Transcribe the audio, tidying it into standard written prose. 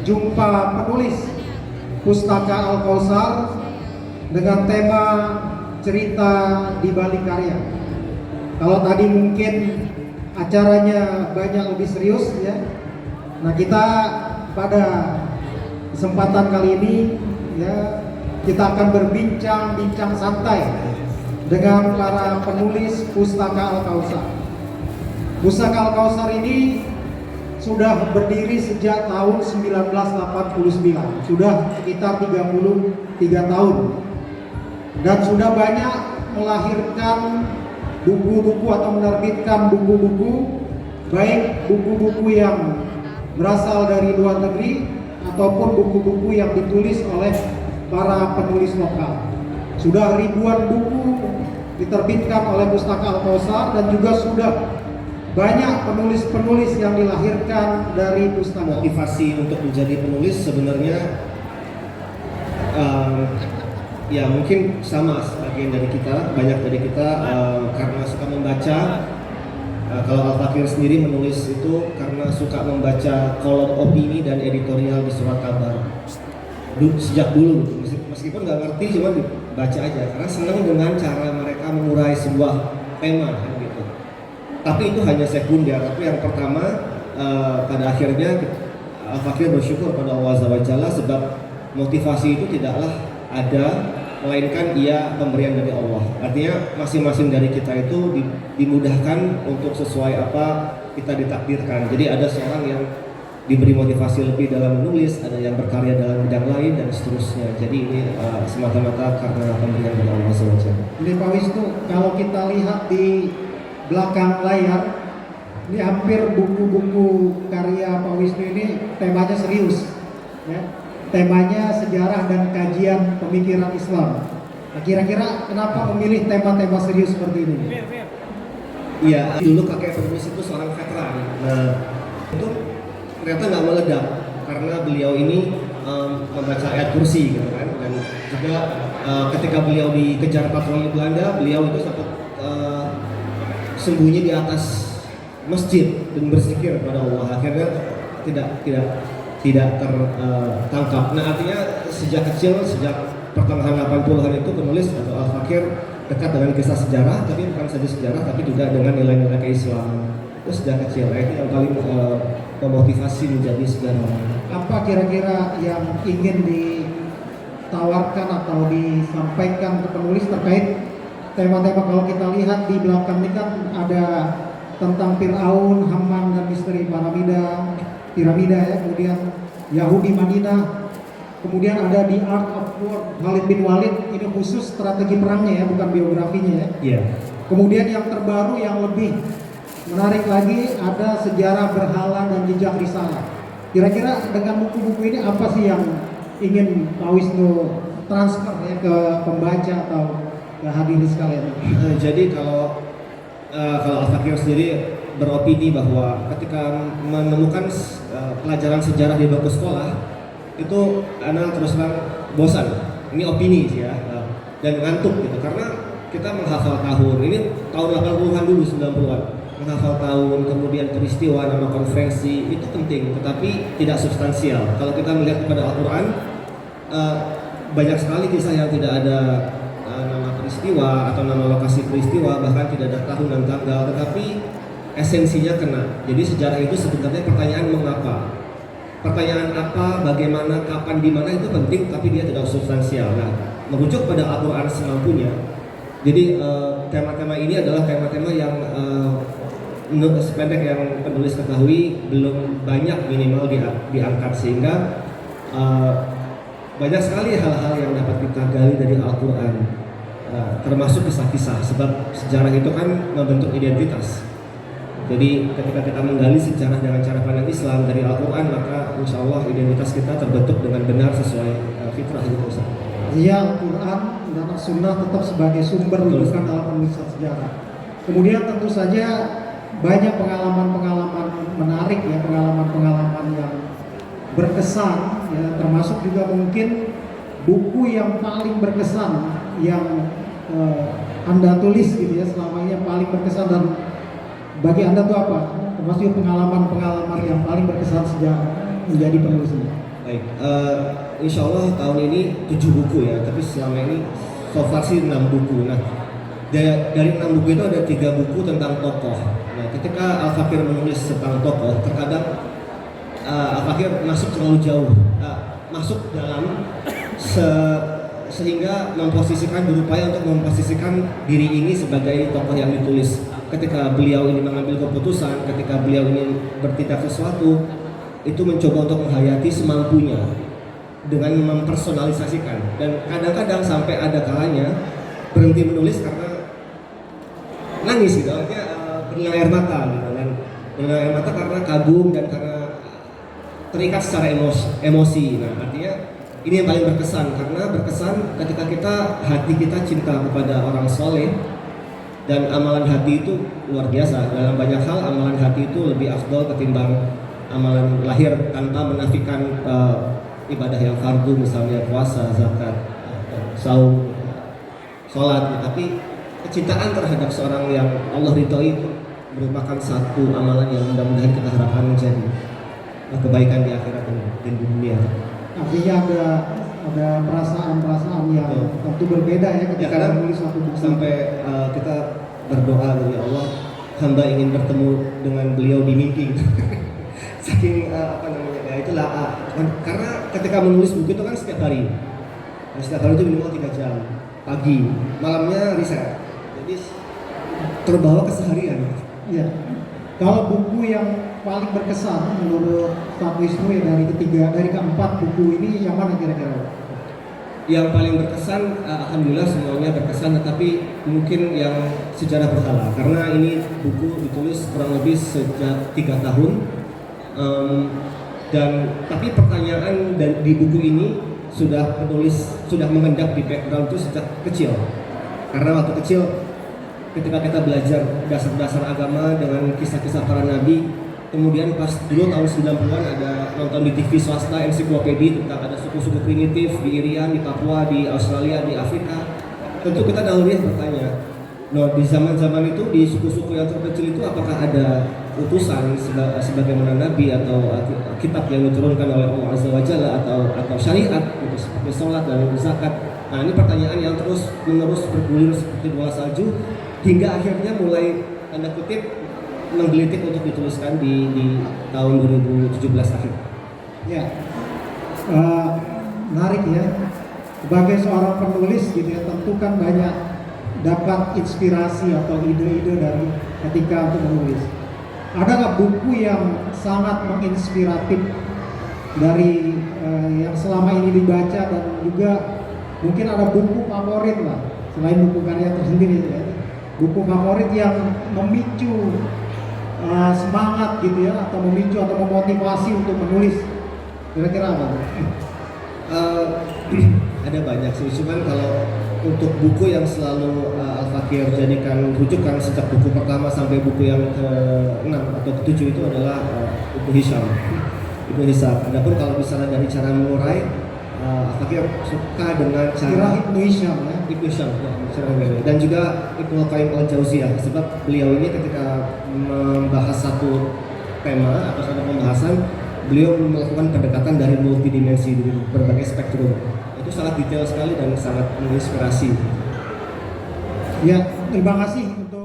Jumpa penulis Pustaka Al-Kausar dengan tema cerita di balik karya. Kalau tadi mungkin acaranya banyak lebih serius ya. Nah, kita pada kesempatan kali ini ya kita akan berbincang-bincang santai dengan para penulis Pustaka Al-Kausar. Pustaka Al-Kausar ini sudah berdiri sejak tahun 1989, sudah sekitar 33 tahun, dan sudah banyak melahirkan buku-buku atau menerbitkan buku-buku, baik buku-buku yang berasal dari luar negeri ataupun buku-buku yang ditulis oleh para penulis lokal. Sudah ribuan buku diterbitkan oleh Pustaka Al-Kausar dan juga sudah banyak penulis-penulis yang dilahirkan dari pustaka. Motivasi untuk menjadi penulis sebenarnya ya mungkin sama sebagian dari kita, banyak dari kita karena suka membaca. Kalau Al-Fakir sendiri menulis itu karena suka membaca kolom opini dan editorial di surat kabar sejak dulu, meskipun nggak ngerti, cuma dibaca aja karena senang dengan cara mereka mengurai sebuah tema gitu. Tapi itu hanya sekunder. Tapi yang pertama pada akhirnya Al-Fakir bersyukur pada Allah Azza wa Jalla sebab motivasi itu tidaklah ada melainkan ia pemberian dari Allah. Artinya masing-masing dari kita itu dimudahkan untuk sesuai apa kita ditakdirkan. Jadi ada seorang yang diberi motivasi lebih dalam menulis, ada yang berkarya dalam bidang lain dan seterusnya. Jadi ini semata-mata karena pemberian dari Allah Azza wa Jalla. Jadi Pak Wisnu, kalau kita lihat di belakang layar ini hampir buku-buku karya Pak Wisnu ini temanya serius ya. Temanya sejarah dan kajian pemikiran Islam. Nah, kira-kira kenapa memilih tema-tema serius seperti ini? Iya, dulu kakek penulis itu seorang veteran. Nah, itu ternyata nggak meledak karena beliau ini membaca ayat kursi gitu kan. Dan juga ketika beliau dikejar patroli Belanda, beliau itu sempat sembunyi di atas masjid dan berzikir kepada Allah. Akhirnya tidak tertangkap. Nah, artinya sejak kecil, sejak pertengahan 80-an itu penulis atau Al-Fakir dekat dengan kisah sejarah, tapi bukan saja sejarah, tapi juga dengan nilai-nilai keislaman. Itu sejak kecil. Nah, itu yang paling memotivasi menjadi sejarawan. Apa kira-kira yang ingin ditawarkan atau disampaikan ke penulis terkait tema-tema? Kalau kita lihat di belakang ini kan ada tentang Fir'aun, Haman dan misteri piramida ya, kemudian Yahudi Madinah, kemudian ada The Art of War Khalid bin Walid, ini khusus strategi perangnya ya, bukan biografinya ya. Yeah. Kemudian yang terbaru yang lebih menarik lagi ada sejarah berhala dan jejak risalah. Kira-kira dengan buku-buku ini apa sih yang ingin Pak Wisnu transfer ya ke pembaca atau ke hadirin sekalian? Jadi kalau Al-Fakir sendiri beropini bahwa ketika menemukan pelajaran sejarah di bangku sekolah itu anak terus terang bosan. Ini opini sih ya, dan ngantuk gitu karena kita menghafal tahun. Ini tahun 80-an dulu, 90-an. Menghafal tahun, kemudian peristiwa, nama konferensi itu penting, tetapi tidak substansial. Kalau kita melihat kepada Al-Quran, banyak sekali kisah yang tidak ada nama peristiwa atau nama lokasi peristiwa, bahkan tidak ada tahun dan tanggal, tetapi esensinya kena. Jadi sejarah itu sebenarnya pertanyaan mengapa, pertanyaan apa, bagaimana, kapan, di mana itu penting, tapi dia tidak substansial. Nah, merujuk pada Al-Quran semampunya. Jadi tema-tema ini adalah tema-tema yang menurut sependek yang penulis ketahui belum banyak minimal diangkat, sehingga banyak sekali hal-hal yang dapat kita gali dari Al-Quran, termasuk kisah-kisah, sebab sejarah itu kan membentuk identitas. Jadi ketika kita menggali sejarah dengan cara pandang Islam dari Al-Quran, maka insya Allah identitas kita terbentuk dengan benar sesuai fitrah itu. Iya, Al-Quran dan As-Sunnah tetap sebagai sumber rujukan dalam penulisan sejarah. Kemudian tentu saja banyak pengalaman-pengalaman menarik ya, pengalaman-pengalaman yang berkesan ya, termasuk juga mungkin buku yang paling berkesan yang Anda tulis gitu ya, selama ini yang paling berkesan dan Bagi Anda tuh apa? Termasuk pengalaman-pengalaman yang paling berkesan sejak menjadi penulis ini. Baik, insya Allah tahun ini 7 buku ya, tapi selama ini so far sih 6 buku. Nah, dari 6 buku itu ada 3 buku tentang tokoh. Nah, ketika Al-Fakir menulis tentang tokoh, terkadang Al-Fakir masuk terlalu jauh, masuk dalam sehingga berupaya untuk memposisikan diri ini sebagai tokoh yang ditulis. Ketika beliau ini mengambil keputusan, ketika beliau ini bertindak sesuatu, itu mencoba untuk menghayati semampunya dengan mempersonalisasikan, dan kadang-kadang sampai ada kalanya berhenti menulis karena nangis gitu, artinya bernilai air mata gitu kan, bernilai air mata karena kagum dan karena terikat secara emosi. Nah, artinya ini yang paling berkesan, karena berkesan ketika hati kita cinta kepada orang soleh, dan amalan hati itu luar biasa. Dalam banyak hal amalan hati itu lebih afdol ketimbang amalan lahir, tanpa menafikan ibadah yang fardu, misalnya puasa, zakat, saum, sholat. Tapi kecintaan terhadap seorang yang Allah ridhoi itu merupakan satu amalan yang mudah-mudahan kita harapkan menjadi kebaikan di akhirat dan di dunia. Artinya ada perasaan-perasaan yang tentu berbeda ya ketika menulis satu buku. Sampai kita berdoa dari Allah, hamba ingin bertemu dengan beliau di mimpi. Saking ya itulah karena ketika menulis buku itu kan setiap hari. Nah, setiap hari itu minimal 3 jam, pagi, malamnya riset. Jadi terbawa keseharian. Ya. Kalau buku yang paling berkesan menurut Pak Wisnu ya dari keempat buku ini yang mana kira-kira? Yang paling berkesan, alhamdulillah semuanya berkesan, tetapi mungkin yang sejarah berkala, karena ini buku ditulis kurang lebih sejak 3 tahun. Tapi pertanyaan di buku ini penulis sudah mengendap di background itu sejak kecil, karena waktu kecil ketika kita belajar dasar-dasar agama dengan kisah-kisah para nabi, kemudian pas dulu tahun 90-an ada nonton di TV swasta ensiklopedi tentang ada suku-suku primitif di Irian, di Papua, di Australia, di Afrika. Tentu kita dahulunya bertanya, di zaman-zaman itu di suku-suku yang terkecil itu apakah ada utusan sebagaimana nabi atau kitab yang diturunkan oleh Allah Azza wa Jalla atau syariat gitu, seperti sholat dan zakat. Nah, ini pertanyaan yang terus menerus bergulir seperti bola salju hingga akhirnya mulai tanda kutip menggelitik untuk dituliskan di tahun 2017 akhir. Ya, menarik ya. Sebagai seorang penulis gitu ya, tentu kan banyak dapat inspirasi atau ide-ide dari ketika untuk menulis. Ada nggak buku yang sangat menginspiratif dari yang selama ini dibaca, dan juga mungkin ada buku favorit lah selain buku karya tersendiri ya, buku favorit yang memicu semangat gitu ya, atau memicu atau memotivasi untuk menulis, kira-kira apa? Ada banyak sih, cuman kalau untuk buku yang selalu Al-Fakir jadikan rujukan sejak buku pertama sampai buku yang ke-6 atau ke-7 itu adalah Ibnu Hisham. Adapun kalau misalnya dari cara mengurai, Al-Fakir suka dengan cara Ibnu Hisham ya. Ibnu Hisham dan juga Ibnu Qayyim al-Jauziyah, sebab beliau ini ketika membahas satu tema atau satu pembahasan, beliau melakukan pendekatan dari multidimensi, dari berbagai spektrum. Itu sangat detail sekali dan sangat menginspirasi. Ya, terima kasih untuk